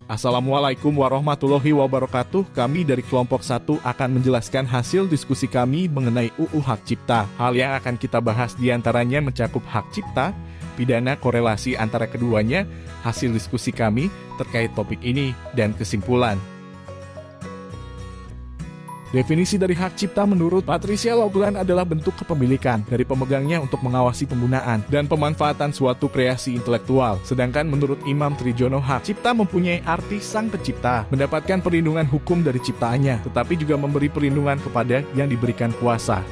Assalamualaikum warahmatullahi wabarakatuh. Kami dari kelompok 1 akan menjelaskan hasil diskusi kami mengenai UU Hak Cipta. Hal yang akan kita bahas diantaranya mencakup hak cipta, pidana, korelasi antara keduanya, hasil diskusi kami terkait topik ini, dan kesimpulan. Definisi dari hak cipta menurut Patricia Loughlin adalah bentuk kepemilikan dari pemegangnya untuk mengawasi penggunaan dan pemanfaatan suatu kreasi intelektual. Sedangkan menurut Imam Trijono, hak cipta mempunyai arti sang pencipta mendapatkan perlindungan hukum dari ciptaannya, tetapi juga memberi perlindungan kepada yang diberikan kuasa.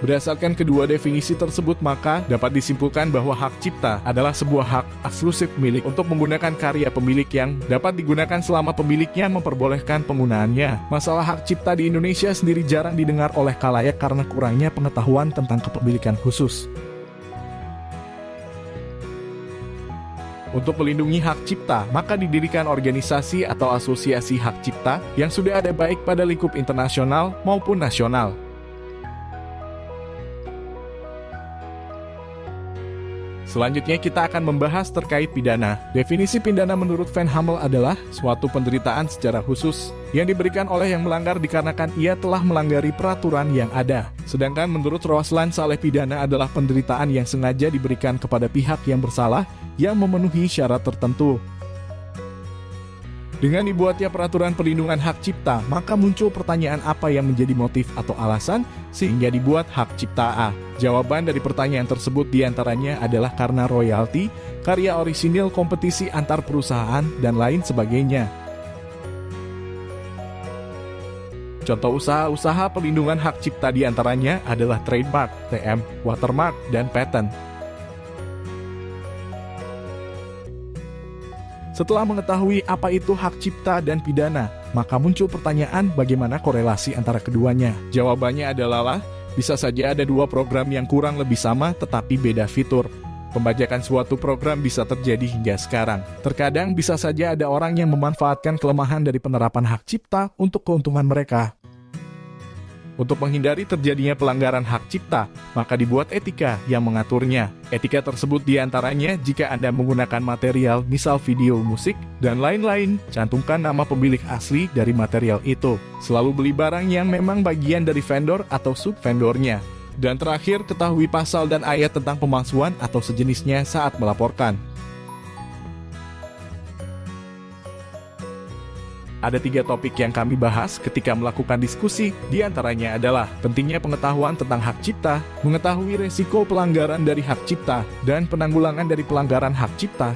Berdasarkan kedua definisi tersebut, maka dapat disimpulkan bahwa hak cipta adalah sebuah hak eksklusif milik untuk menggunakan karya pemilik yang dapat digunakan selama pemiliknya memperbolehkan penggunaannya. Masalah hak cipta di Indonesia sendiri jarang didengar oleh khalayak karena kurangnya pengetahuan tentang kepemilikan khusus. Untuk melindungi hak cipta, maka didirikan organisasi atau asosiasi hak cipta yang sudah ada baik pada lingkup internasional maupun nasional. Selanjutnya kita akan membahas terkait pidana. Definisi pidana menurut Van Hammel adalah suatu penderitaan secara khusus yang diberikan oleh yang melanggar dikarenakan ia telah melanggari peraturan yang ada. Sedangkan menurut Roslan, saleh pidana adalah penderitaan yang sengaja diberikan kepada pihak yang bersalah yang memenuhi syarat tertentu. Dengan dibuatnya peraturan perlindungan hak cipta, maka muncul pertanyaan apa yang menjadi motif atau alasan sehingga dibuat hak cipta A. Jawaban dari pertanyaan tersebut diantaranya adalah karena royalti, karya orisinil, kompetisi antar perusahaan, dan lain sebagainya. Contoh usaha-usaha perlindungan hak cipta diantaranya adalah trademark, TM, watermark, dan patent. Setelah mengetahui apa itu hak cipta dan pidana, maka muncul pertanyaan bagaimana korelasi antara keduanya. Jawabannya adalah, bisa saja ada dua program yang kurang lebih sama tetapi beda fitur. Pembajakan suatu program bisa terjadi hingga sekarang. Terkadang bisa saja ada orang yang memanfaatkan kelemahan dari penerapan hak cipta untuk keuntungan mereka. Untuk menghindari terjadinya pelanggaran hak cipta, maka dibuat etika yang mengaturnya. Etika tersebut diantaranya jika Anda menggunakan material, misal video, musik, dan lain-lain, cantumkan nama pemilik asli dari material itu. Selalu beli barang yang memang bagian dari vendor atau sub-vendornya. Dan terakhir, ketahui pasal dan ayat tentang pemalsuan atau sejenisnya saat melaporkan. Ada 3 topik yang kami bahas ketika melakukan diskusi, diantaranya adalah pentingnya pengetahuan tentang hak cipta, mengetahui resiko pelanggaran dari hak cipta, dan penanggulangan dari pelanggaran hak cipta.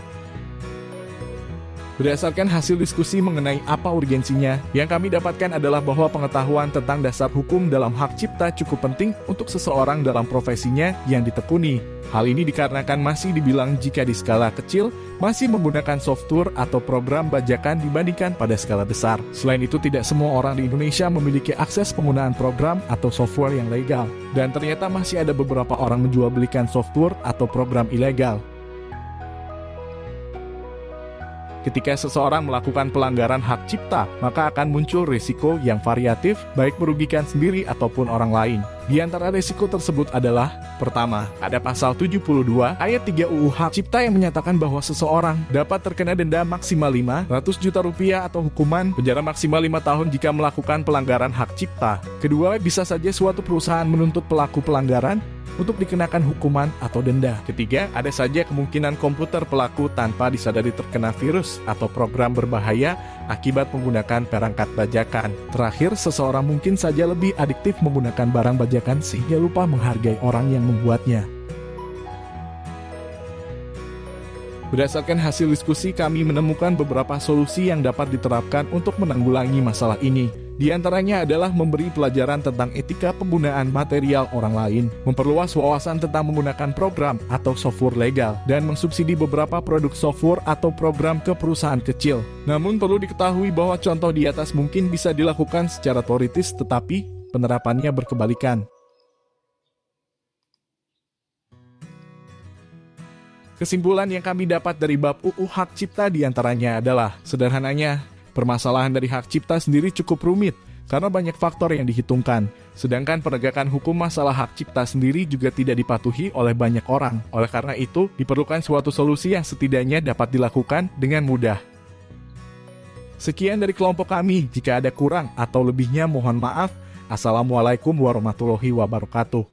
Berdasarkan hasil diskusi mengenai apa urgensinya, yang kami dapatkan adalah bahwa pengetahuan tentang dasar hukum dalam hak cipta cukup penting untuk seseorang dalam profesinya yang ditekuni. Hal ini dikarenakan masih dibilang jika di skala kecil, masih menggunakan software atau program bajakan dibandingkan pada skala besar. Selain itu, tidak semua orang di Indonesia memiliki akses penggunaan program atau software yang legal. Dan ternyata masih ada beberapa orang menjual belikan software atau program ilegal. Ketika seseorang melakukan pelanggaran hak cipta, maka akan muncul risiko yang variatif, baik merugikan sendiri ataupun orang lain. Di antara risiko tersebut adalah, pertama, ada pasal 72 ayat 3 UU Hak Cipta yang menyatakan bahwa seseorang dapat terkena denda maksimal 500 juta rupiah atau hukuman penjara maksimal 5 tahun jika melakukan pelanggaran hak cipta. Kedua, bisa saja suatu perusahaan menuntut pelaku pelanggaran untuk dikenakan hukuman atau denda. Ketiga, ada saja kemungkinan komputer pelaku tanpa disadari terkena virus atau program berbahaya akibat menggunakan perangkat bajakan. Terakhir, seseorang mungkin saja lebih adiktif menggunakan barang bajakan sehingga lupa menghargai orang yang membuatnya. Berdasarkan hasil diskusi, kami menemukan beberapa solusi yang dapat diterapkan untuk menanggulangi masalah ini. Di antaranya adalah memberi pelajaran tentang etika penggunaan material orang lain, memperluas wawasan tentang menggunakan program atau software legal, dan mensubsidi beberapa produk software atau program ke perusahaan kecil. Namun perlu diketahui bahwa contoh di atas mungkin bisa dilakukan secara teoritis, tetapi penerapannya berkebalikan. Kesimpulan yang kami dapat dari bab UU Hak Cipta diantaranya adalah, sederhananya, permasalahan dari hak cipta sendiri cukup rumit, karena banyak faktor yang dihitungkan. Sedangkan penegakan hukum masalah hak cipta sendiri juga tidak dipatuhi oleh banyak orang. Oleh karena itu, diperlukan suatu solusi yang setidaknya dapat dilakukan dengan mudah. Sekian dari kelompok kami. Jika ada kurang atau lebihnya mohon maaf. Assalamualaikum warahmatullahi wabarakatuh.